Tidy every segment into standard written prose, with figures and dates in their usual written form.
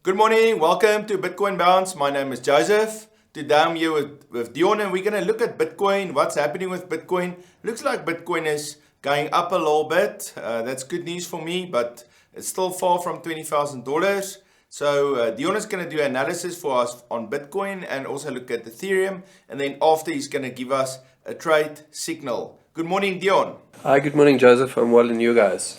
Good morning, welcome to Bitcoin Bounce. My name is Joseph. Today I'm here with Dion and we're going to look at Bitcoin, what's happening with Bitcoin. Looks like Bitcoin is going up a little bit. That's good news for me, but it's still far from $20,000. So Dion is going to do analysis for us on Bitcoin and also look at Ethereum. And then after he's going to give us a trade signal. Good morning, Dion. Hi, good morning, Joseph. I'm well, and you guys?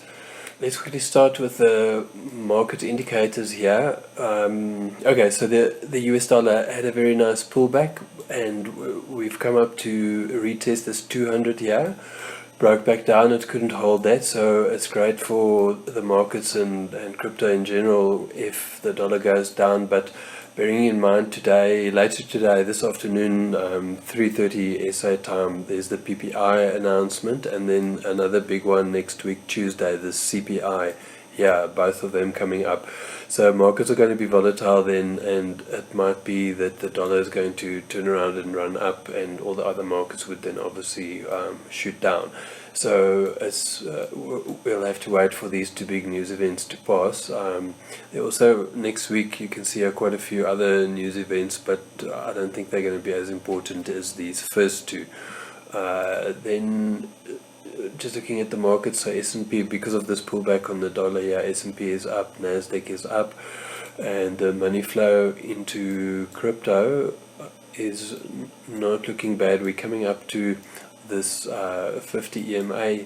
Let's quickly start with the market indicators here. Okay, so the US dollar had a very nice pullback, and we've come up to retest this 200 here. Broke back down, it couldn't hold that, so it's great for the markets and crypto in general if the dollar goes down. But bearing in mind later today, this afternoon, 3:30 SA time, there's the PPI announcement, and then another big one next week, Tuesday, the CPI. Yeah, both of them coming up. So markets are going to be volatile then, and it might be that the dollar is going to turn around and run up, and all the other markets would then obviously shoot down. So we'll have to wait for these two big news events to pass. Also, next week you can see quite a few other news events, but I don't think they're going to be as important as these first two. Then just looking at the market, so S&P, because of this pullback on the dollar here, S&P is up, Nasdaq is up, and the money flow into crypto is not looking bad. We're coming up to this 50 EMA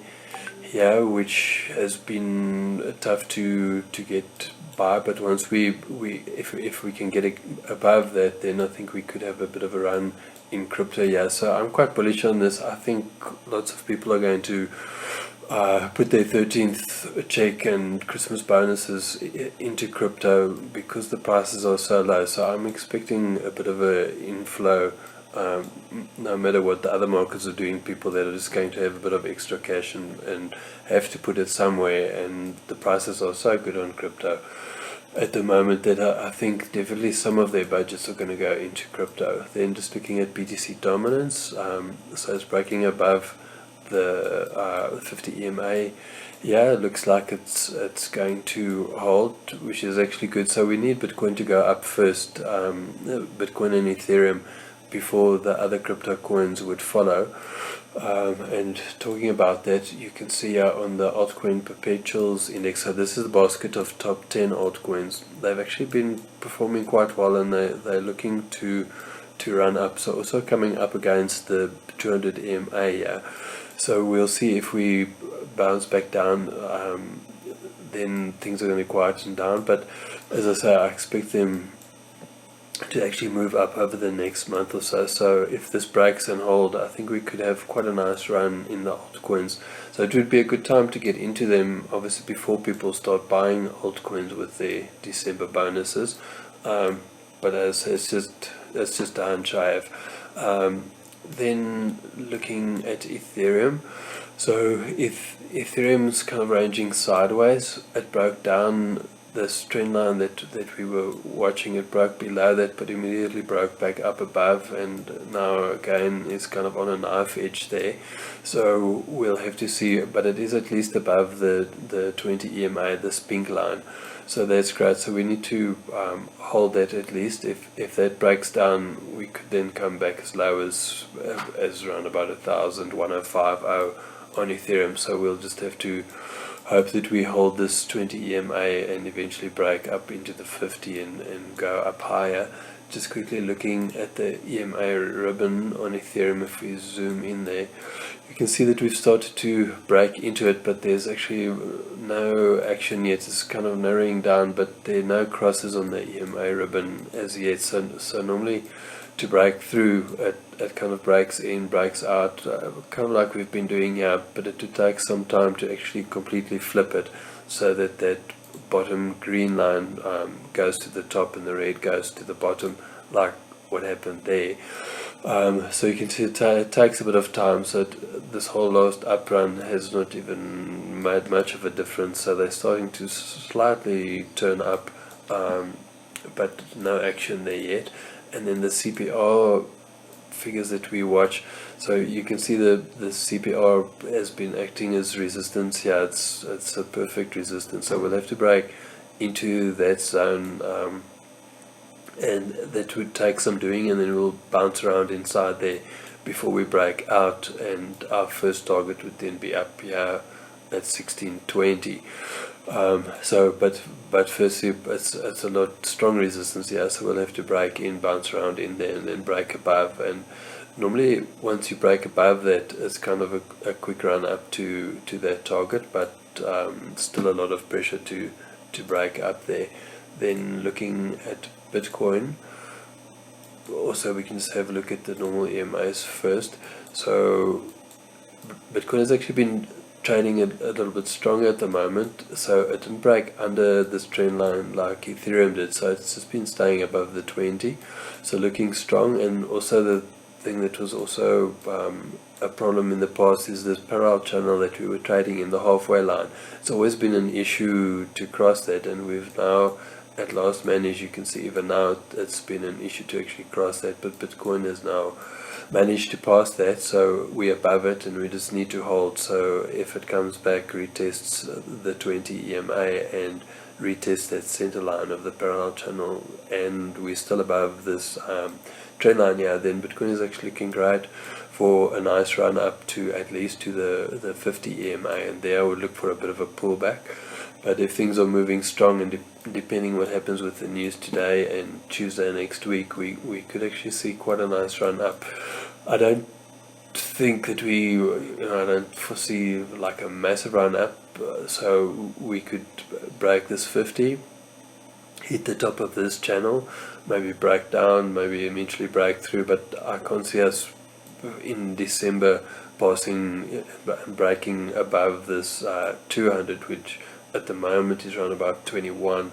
here, which has been tough to get by, but once if we can get it above that, then I think we could have a bit of a run in crypto. Yeah, so I'm quite bullish on this. I think lots of people are going to put their 13th check and Christmas bonuses into crypto because the prices are so low. So I'm expecting a bit of an inflow. No matter what the other markets are doing, people that are just going to have a bit of extra cash and have to put it somewhere, and the prices are so good on crypto at the moment that I think definitely some of their budgets are going to go into crypto. Then just looking at BTC dominance, so it's breaking above the 50 EMA. Yeah, it looks like it's going to hold, which is actually good. So we need Bitcoin to go up first, Bitcoin and Ethereum, before the other crypto coins would follow. And talking about that, you can see here on the altcoin perpetuals index, so this is the basket of top 10 altcoins. They've actually been performing quite well, and they're looking to run up, so also coming up against the 200 EMA here. So we'll see if we bounce back down, then things are going to quieten down. But as I say, I expect them to actually move up over the next month or so. So if this breaks and hold, I think we could have quite a nice run in the altcoins. So it would be a good time to get into them, obviously before people start buying altcoins with their December bonuses. But it's just a hunch I have. Then looking at Ethereum, so if Ethereum's kind of ranging sideways, it broke down this trend line that we were watching. It broke below that, but immediately broke back up above, and now again is kind of on a knife edge there. So we'll have to see, but it is at least above the 20 EMA, this pink line. So that's great. So we need to hold that at least. If that breaks down, we could then come back as low as around about 1,050 on Ethereum. So we'll just have to hope that we hold this 20 EMA and eventually break up into the 50 and go up higher. Just quickly looking at the EMA ribbon on Ethereum, if we zoom in there, you can see that we've started to break into it, but there's actually no action yet. It's kind of narrowing down, but there are no crosses on the EMA ribbon as yet. So normally to break through, it kind of breaks in, breaks out, kind of like we've been doing here, but it would take some time to actually completely flip it so that bottom green line goes to the top and the red goes to the bottom, like what happened there. So you can see it takes a bit of time. So this whole last up run has not even made much of a difference. So they're starting to slightly turn up, but no action there yet. And then the CPR figures that we watch, so you can see the CPR has been acting as resistance here. It's a perfect resistance, so we'll have to break into that zone, and that would take some doing, and then we'll bounce around inside there before we break out, and our first target would then be up here at 1620. But firstly, it's a lot strong resistance here, so we'll have to break in, bounce around in there, and then break above. And normally, once you break above that, it's kind of a quick run up to that target, but still a lot of pressure to break up there. Then looking at Bitcoin, also we can just have a look at the normal EMAs first. So Bitcoin has actually been trading a little bit stronger at the moment, so it didn't break under this trend line like Ethereum did, so it's just been staying above the 20, so looking strong. And also the thing that was also a problem in the past is this parallel channel that we were trading in, the halfway line. It's always been an issue to cross that, and we've now at last managed. You can see even now it's been an issue to actually cross that, but Bitcoin has now managed to pass that, so we're above it, and we just need to hold. So if it comes back, retests the 20 EMA and retests that center line of the parallel channel, and we're still above this trend line here, then Bitcoin is actually looking great for a nice run up to at least to the 50 EMA, and there I would look for a bit of a pullback. But if things are moving strong, and depending what happens with the news today and Tuesday next week, we could actually see quite a nice run up. I don't think that I don't foresee like a massive run up, so we could break this 50, hit the top of this channel, maybe break down, maybe eventually break through, but I can't see us in December passing, breaking above this 200, which at the moment is around about 21.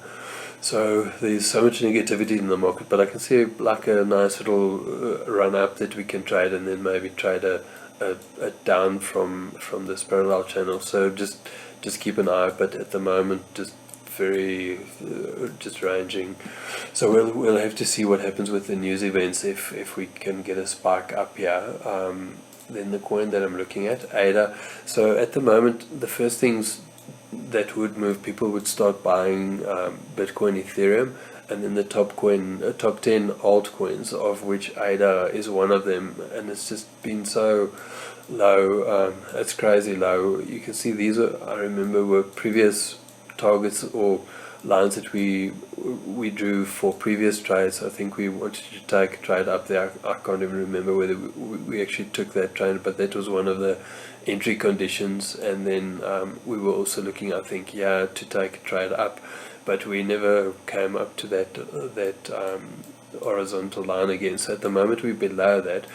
So there's so much negativity in the market, but I can see like a nice little run up that we can trade, and then maybe trade a down from this parallel channel. So just keep an eye, but at the moment just very just ranging. So we'll have to see what happens with the news events. If we can get a spike up here, then the coin that I'm looking at, ADA. So at the moment, the first things that would move, people would start buying Bitcoin, Ethereum, and then the top 10 altcoins, of which ADA is one of them, and it's just been so low. It's crazy low. You can see these I remember were previous targets or lines that we drew for previous trades. I think we wanted to take a trade up there. I can't even remember whether we actually took that trade, but that was one of the entry conditions. And then we were also looking, I think, to take a trade up, but we never came up to that horizontal line again. So at the moment we're below that.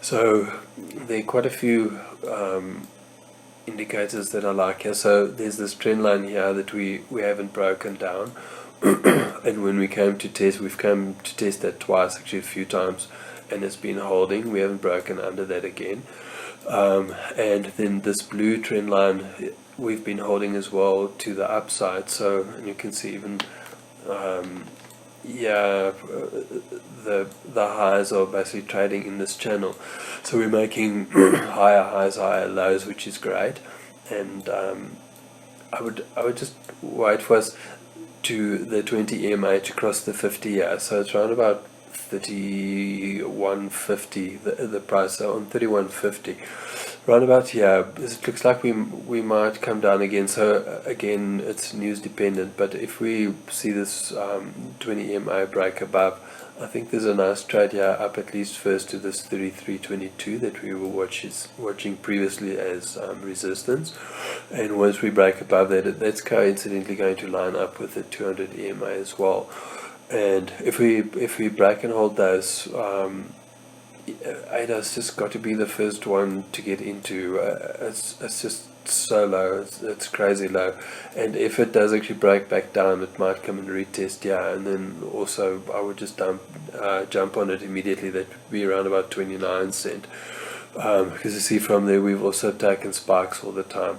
So there are quite a few indicators that I like here. So there's this trend line here that we haven't broken down, and when we came to test, we've come to test that twice, actually a few times, and it's been holding. We haven't broken under that again. And then this blue trend line we've been holding as well to the upside. So, and you can see even the highs are basically trading in this channel. So we're making higher highs, higher lows, which is great. And I would just wait for us to the 20 EMA to cross the 50 year. So it's around about 31.50 the price, so on 31.50 round about here. It looks like we might come down again. So again, it's news dependent, but if we see this 20 EMA break above, I think there's a nice trade here up at least first to this 33.22 that we were watching previously as resistance, and once we break above that, that's coincidentally going to line up with the 200 EMA as well. And if we break and hold those, ADA's just got to be the first one to get into. It's just so low. It's crazy low. And if it does actually break back down, it might come and retest. And then also I would just jump on it immediately. That would be around about 29 cent. Because you see from there we've also taken spikes all the time.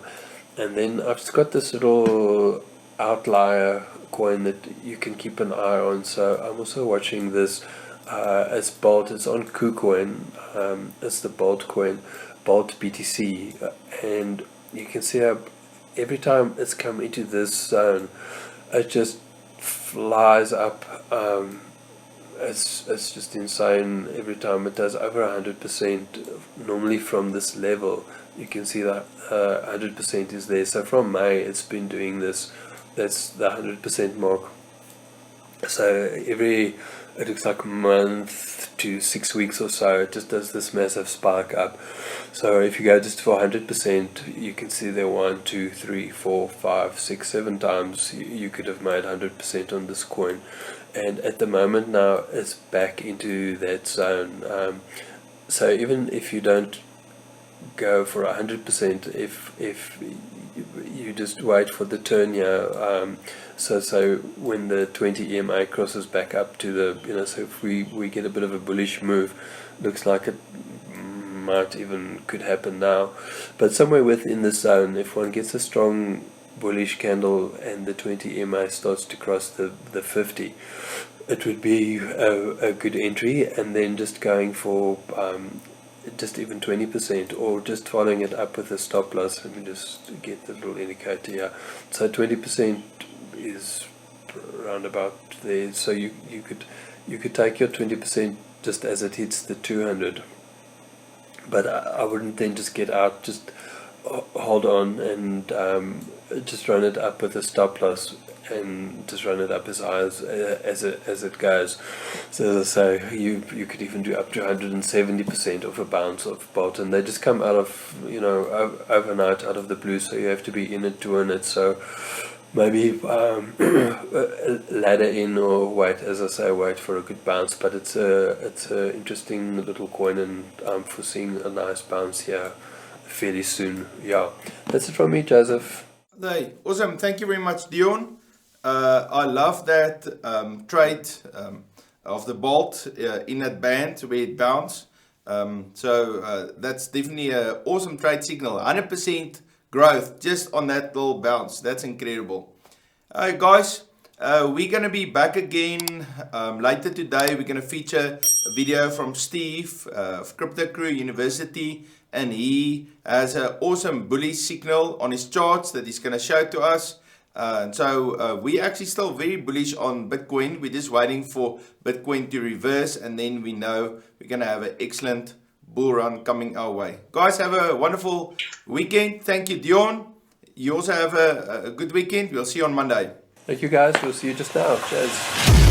And then I've just got this little outlier coin that you can keep an eye on. So I'm also watching this. It's Bolt. It's on KuCoin. It's the Bolt coin, Bolt BTC, and you can see how every time it's come into this zone, it just flies up. It's just insane every time. It does over 100%. Normally from this level, you can see that 100% is there. So from May, it's been doing this. That's the 100% mark. So it looks like a month to 6 weeks or so, it just does this massive spike up. So if you go just for 100%, you can see there 1, 2, 3, 4, 5, 6, 7 times you could have made 100% on this coin. And at the moment now, it's back into that zone. So even if you don't go for 100%, if you just wait for the turn here, so when the 20 EMA crosses back up to the, so if we get a bit of a bullish move, looks like it might even could happen now, but somewhere within the zone, if one gets a strong bullish candle and the 20 EMA starts to cross the 50, it would be a good entry, and then just going for just even 20%, or just following it up with a stop loss. Let me just get the little indicator here. So 20% is around about there. So you could take your 20% just as it hits the 200, but I wouldn't then just get out. Just hold on and just run it up with a stop loss, and just run it up as high as it goes. So as I say, you could even do up to 170% of a bounce of Bolton. They just come out of, overnight out of the blue, so you have to be in it to win it. So maybe ladder in, or wait, as I say, wait for a good bounce. But it's a interesting little coin, and I'm foreseeing a nice bounce here fairly soon. Yeah, that's it from me, Joseph. Hey, awesome. Thank you very much, Dion. I love that trade of the Bolt in that band where it bounced. So that's definitely an awesome trade signal. 100% growth just on that little bounce. That's incredible. Alright, guys, we're going to be back again later today. We're going to feature a video from Steve of Crypto Crew University, and he has an awesome bullish signal on his charts that he's going to show to us. And so we're actually still very bullish on Bitcoin. We're just waiting for Bitcoin to reverse, and then we know we're going to have an excellent bull run coming our way. Guys, have a wonderful weekend. Thank you, Dion. You also have a good weekend. We'll see you on Monday. Thank you, guys. We'll see you just now. Cheers.